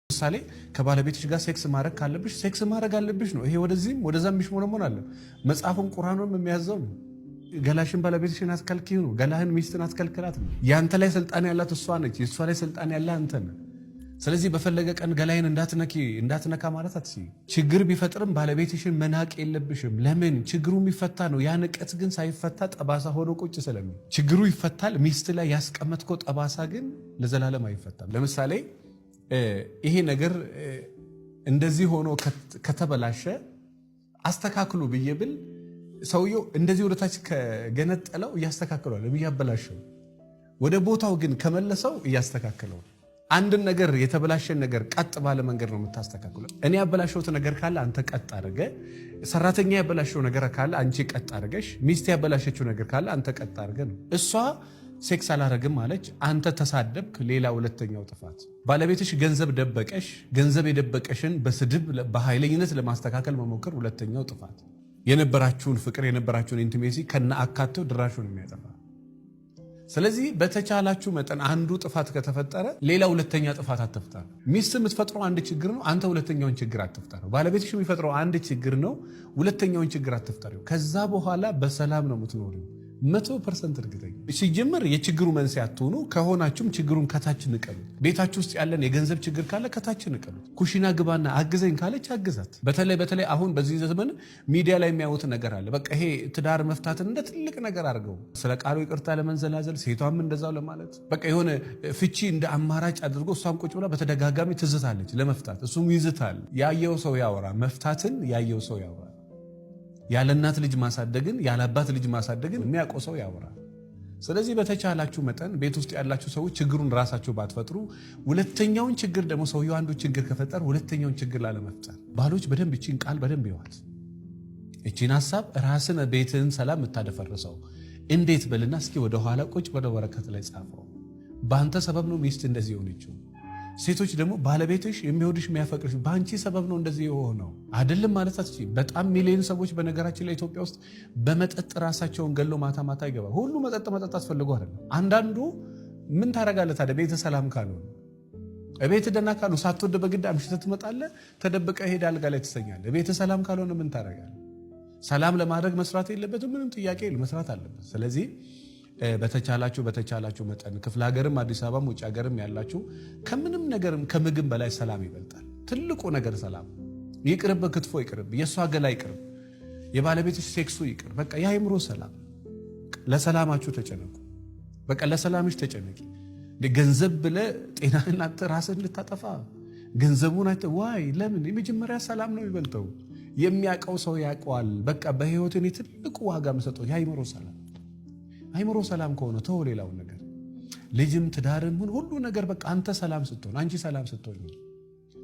ምሳሌ ከባለቤትሽ ጋር ሴክስ ማድረግ ካለብሽ ሴክስ ማድረግ አለብሽ ነው። ይሄ ወደዚህም ወደዛም ሚሽሞነሞን አለ። መጽሐፉን ቁርአኑን የሚያዘው ነው። ገላሽን ባለቤትሽን አስከልኪው ነው። ገላህን ሚስትን አስከልክላት ነው። ያንተ ላይ ስልጣን ያላት እሷ ነች። የእሷ ላይ ስልጣን ያለ አንተ ነህ። ስለዚህ በፈለገ ቀን ገላይን እንዳትነካ ማለት አትችይ። ችግር ቢፈጥርም ባለቤትሽን መናቅ የለብሽም። ለምን? ችግሩ የሚፈታ ነው። ያ ንቀት ግን ሳይፈታ ጠባሳ ሆኖ ቁጭ ስለሚል ችግሩ ይፈታል። ሚስት ላይ ያስቀመጥከው ጠባሳ ግን ለዘላለም አይፈታም። ለምሳሌ ይሄ ነገር እንደዚህ ሆኖ ከተበላሸ አስተካክሉ ብዬ ብል ሰውየው እንደዚህ ወደታች ከገነጠለው እያስተካክለው እያበላሸው፣ ወደ ቦታው ግን ከመለሰው እያስተካከለው። አንድን ነገር የተበላሸን ነገር ቀጥ ባለ መንገድ ነው የምታስተካክለው። እኔ ያበላሸውት ነገር ካለ አንተ ቀጥ አድርገ፣ ሰራተኛ ያበላሸው ነገር ካለ አንቺ ቀጥ አድርገሽ፣ ሚስት ያበላሸችው ነገር ካለ አንተ ቀጥ አድርገ ነው። እሷ ሴክስ አላረግም አለች፣ አንተ ተሳደብክ፣ ሌላ ሁለተኛው ጥፋት። ባለቤትሽ ገንዘብ ደበቀሽ፣ ገንዘብ የደበቀሽን በስድብ በኃይለኝነት ለማስተካከል መሞከር ሁለተኛው ጥፋት። የነበራችሁን ፍቅር የነበራችሁን ኢንቲሜሲ ከነ አካተው ድራሹን የሚያጠፋ። ስለዚህ በተቻላችሁ መጠን አንዱ ጥፋት ከተፈጠረ ሌላ ሁለተኛ ጥፋት አትፍጠር። ሚስት የምትፈጥረው አንድ ችግር ነው፣ አንተ ሁለተኛውን ችግር አትፍጠረው። ባለቤትሽ የሚፈጥረው አንድ ችግር ነው፣ ሁለተኛውን ችግር አትፍጠረው። ከዛ በኋላ በሰላም ነው የምትኖሪው። 100% እርግጠኛ። ሲጀምር የችግሩ መንስኤ አትሆኑ። ከሆናችሁም ችግሩን ከታች ንቀሉት። ቤታችሁ ውስጥ ያለን የገንዘብ ችግር ካለ ከታች ንቀሉት። ኩሽና ግባና አግዘኝ ካለች አግዛት። በተለይ አሁን በዚህ ዘመን ሚዲያ ላይ የሚያዩት ነገር አለ። በቃ ይሄ ትዳር መፍታትን እንደ ትልቅ ነገር አድርገው ስለ ቃሉ ይቅርታ ለመንዘላዘል፣ ሴቷም እንደዛው ለማለት በቃ የሆነ ፍቺ እንደ አማራጭ አድርጎ እሷም ቁጭ ብላ በተደጋጋሚ ትዝታለች ለመፍታት፣ እሱም ይዝታል። ያየው ሰው ያወራ፣ መፍታትን ያየው ሰው ያወራ። ያለ እናት ልጅ ማሳደግን ያለ አባት ልጅ ማሳደግን የሚያውቀው ሰው ያወራል። ስለዚህ በተቻላችሁ መጠን ቤት ውስጥ ያላችሁ ሰዎች ችግሩን ራሳችሁ ባትፈጥሩ፣ ሁለተኛውን ችግር ደግሞ ሰውየው አንዱ ችግር ከፈጠር ሁለተኛውን ችግር ላለመፍጠር ባሎች በደንብ እቺን ቃል በደንብ ይዋት። እቺን ሐሳብ ራስን ቤትህን ሰላም የምታደፈርሰው እንዴት በልና እስኪ ወደ ኋላ ቁጭ ወደ ወረቀት ላይ ጻፈው። በአንተ ሰበብ ነው ሚስት እንደዚህ የሆነችው። ሴቶች ደግሞ ባለቤትሽ የሚወድሽ የሚያፈቅርሽ በአንቺ ሰበብ ነው እንደዚህ የሆነው አይደለም ማለት አትችይም። በጣም ሚሊዮን ሰዎች በነገራችን ላይ ኢትዮጵያ ውስጥ በመጠጥ ራሳቸውን ገለው ማታ ይገባል። ሁሉ መጠጥ አስፈልጎ አይደለም። አንዳንዱ ምን ታረጋለህ ታዲያ? ቤተ ሰላም ካልሆነ ቤተ ደና ካልሆነ ሳትወድ በግድ አምሽተህ ትመጣለህ፣ ተደብቀህ ሄደህ አልጋ ላይ ትሰኛለህ። ቤተ ሰላም ካልሆነ ምን ታረጋለህ? ሰላም ለማድረግ መስራት የለበትም? ምንም ጥያቄ የለም፣ መስራት አለበት። ስለዚህ በተቻላችሁ መጠን ክፍለ ሀገርም አዲስ አበባም ውጭ ሀገርም ያላችሁ ከምንም ነገርም ከምግብ በላይ ሰላም ይበልጣል። ትልቁ ነገር ሰላም። ይቅርብ፣ ክትፎ ይቅርብ፣ የእሷ ገላ ይቅርብ፣ የባለቤትሽ ሴክሱ ይቅር። በቃ የአይምሮ ሰላም። ለሰላማችሁ ተጨነቁ። በቃ ለሰላምሽ ተጨነቂ። ገንዘብ ብለህ ጤናህን ራስህን ልታጠፋ ገንዘቡን ዋይ ለምን? የመጀመሪያ ሰላም ነው የሚበልጠው። የሚያውቀው ሰው ያውቀዋል። በቃ በህይወት እኔ ትልቁ ዋጋ የምሰጠው የአይምሮ ሰላም። አይምሮ ሰላም ከሆነ ተው ሌላውን ነገር፣ ልጅም ትዳርም ሁሉ ነገር በቃ አንተ ሰላም ስትሆን፣ አንቺ ሰላም ስትሆን፣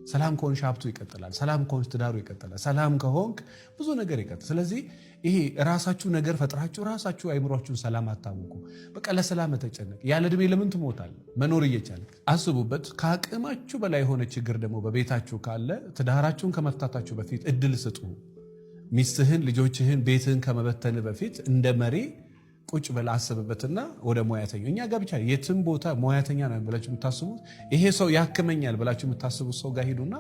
ሰላም ከሆንሽ ሀብቱ ይቀጥላል። ሰላም ከሆንሽ ትዳሩ ይቀጥላል። ሰላም ከሆንክ ብዙ ነገር ይቀጥላል። ስለዚህ ይሄ ራሳችሁ ነገር ፈጥራችሁ ራሳችሁ አይምሯችሁን ሰላም አታውቁ። በቃ ለሰላም ተጨነቅ። ያለ ዕድሜ ለምን ትሞታል? መኖር እየቻልክ አስቡበት። ከአቅማችሁ በላይ የሆነ ችግር ደግሞ በቤታችሁ ካለ ትዳራችሁን ከመፍታታችሁ በፊት እድል ስጡ። ሚስትህን፣ ልጆችህን፣ ቤትህን ከመበተን በፊት እንደ መሪ ቁጭ በል አስብበትና ወደ ሙያተኛ። እኛ ጋር ብቻ የትም ቦታ ሙያተኛ ነው ብላችሁ የምታስቡት፣ ይሄ ሰው ያክመኛል ብላችሁ የምታስቡት ሰው ጋር ሂዱና